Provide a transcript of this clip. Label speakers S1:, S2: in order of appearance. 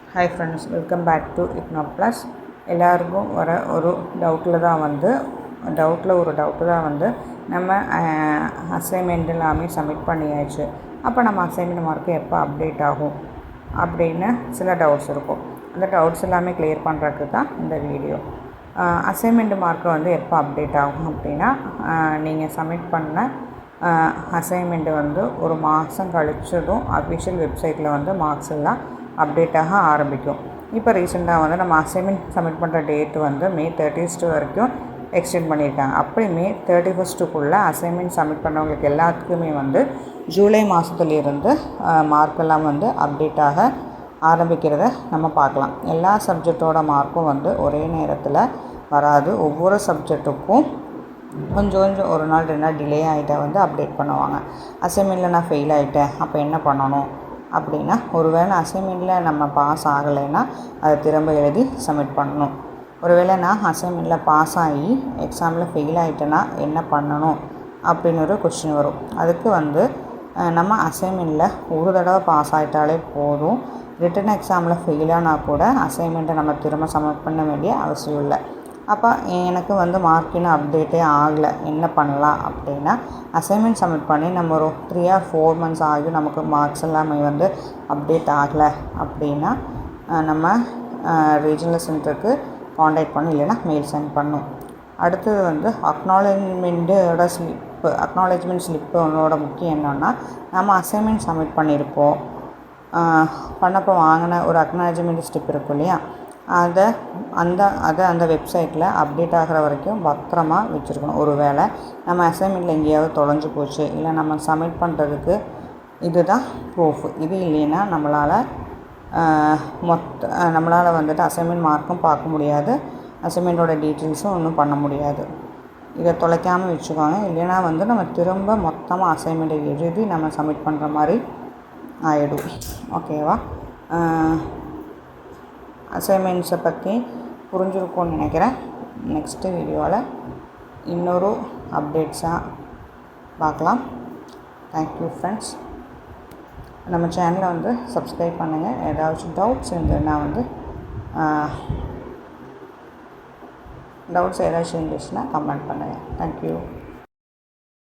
S1: Hi friends, welcome back to Igno Plus. எல்லாருக்கும் வர ஒரு டவுட்டில் தான் வந்து நம்ம அசைன்மெண்ட் எல்லாமே சப்மிட் பண்ணியாச்சு. அப்போ நம்ம அசைன்மெண்ட் மார்க்கு எப்போ அப்டேட் ஆகும் அப்படின்னு சில டவுட்ஸ் இருக்கும். அந்த டவுட்ஸ் எல்லாமே கிளியர் பண்ணுறதுக்கு தான் இந்த வீடியோ. அசைன்மெண்ட் மார்க்கு வந்து எப்போ அப்டேட் ஆகும் அப்படின்னா, நீங்கள் சப்மிட் பண்ண அசைன்மெண்ட்டு வந்து ஒரு மாதம் கழிச்சதும் அஃபிஷியல் வெப்சைட்டில் வந்து மார்க்ஸ் எல்லாம் அப்டேட்டாக ஆரம்பிக்கும். இப்போ ரீசெண்டாக வந்து நம்ம அசைன்மெண்ட் சப்மிட் பண்ணுற டேட் வந்து May 30 வரைக்கும் எக்ஸ்டெண்ட் பண்ணியிருக்காங்க. அப்படி May 31 அசைன்மெண்ட் சப்மிட் பண்ணவங்களுக்கு எல்லாத்துக்குமே வந்து ஜூலை மாதத்துலேருந்து மார்க்கெல்லாம் வந்து அப்டேட்டாக ஆரம்பிக்கிறத நம்ம பார்க்கலாம். எல்லா சப்ஜெக்டோட மார்க்கும் வந்து ஒரே நேரத்தில் வராது. ஒவ்வொரு சப்ஜெக்ட்டுக்கும் கொஞ்சம் ஒரு நாள் 2 நாள் டிலே ஆகிட்டா வந்து அப்டேட் பண்ணுவாங்க. அசைன்மெண்ட்டில் நான் ஃபெயில் ஆகிட்டேன், அப்போ என்ன பண்ணணும் அப்படின்னா, ஒருவேளை அசைன்மெண்ட்டில் நம்ம பாஸ் ஆகலைன்னா அதை திரும்ப எழுதி சப்மிட் பண்ணணும். ஒருவேளை நான் அசைன்மெண்ட்டில் பாஸ் ஆகி எக்ஸாமில் ஃபெயில் ஆகிட்டேன்னா என்ன பண்ணணும் அப்படின்னு ஒரு கொஸ்டின் வரும். அதுக்கு வந்து நம்ம அசைன்மெண்ட்டில் ஒரு தடவை பாஸ் ஆகிட்டாலே போதும். ரிட்டன் எக்ஸாமில் ஃபெயிலானா கூட அசைன்மெண்ட்டை நம்ம திரும்ப சப்மிட் பண்ண வேண்டிய அவசியம் இல்லை. அப்போ எனக்கு வந்து மார்க் இன்னும் அப்டேட்டே ஆகலை, என்ன பண்ணலாம் அப்படின்னா, அசைன்மெண்ட் சப்மிட் பண்ணி நம்ம ஒரு 3 or 4 months ஆகி நமக்கு மார்க்ஸ் எல்லாமே வந்து அப்டேட் ஆகலை அப்படின்னா, நம்ம ரீஜனல் சென்டருக்கு காண்டாக்ட் பண்ணணும், இல்லைன்னா மெயில் சென்ட் பண்ணணும். அடுத்தது வந்து அக்னாலேஜ்மெண்ட் ஸ்லிப்பு உன்னோட முக்கியம் என்னென்னா, நம்ம அசைன்மெண்ட் சப்மிட் பண்ணியிருப்போம், பண்ணப்போ வாங்கின ஒரு அக்னாலேஜ்மெண்ட் ஸ்லிப் இருக்கும் இல்லையா, அதை அந்த வெப்சைட்டில் அப்டேட் ஆகிற வரைக்கும் பத்திரமா வச்சுருக்கணும். ஒரு வேளை நம்ம அசைன்மெண்ட்டில் எங்கேயாவது தொலைஞ்சு போச்சு, இல்லை நம்ம சப்மிட் பண்ணுறதுக்கு இதுதான் ப்ரூஃப், இது இல்லைன்னா நம்மளால் வந்துட்டு அசைன்மெண்ட் மார்க்கும் பார்க்க முடியாது, அசைன்மெண்ட்டோட டீட்டெயில்ஸும் ஒன்றும் பண்ண முடியாது. இதை தொலைக்காமல் வச்சுக்கோங்க. இல்லைன்னா வந்து நம்ம திரும்ப மொத்தமாக அசைன்மெண்ட்டை எழுதி நம்ம சப்மிட் பண்ணுற மாதிரி ஆகிடும். ஓகேவா? அசைன்மெண்ட்ஸை பற்றி புரிஞ்சுருக்கும்னு நினைக்கிறேன். நெக்ஸ்ட்டு வீடியோவில் இன்னொரு அப்டேட்ஸாக பார்க்கலாம். Thank you friends. நம்ம சேனலை வந்து சப்ஸ்கிரைப் பண்ணுங்கள். ஏதாச்சும் டவுட்ஸ் இருந்ததுன்னா வந்து இருந்துச்சுன்னா கமெண்ட் பண்ணுங்கள். தேங்க்யூ.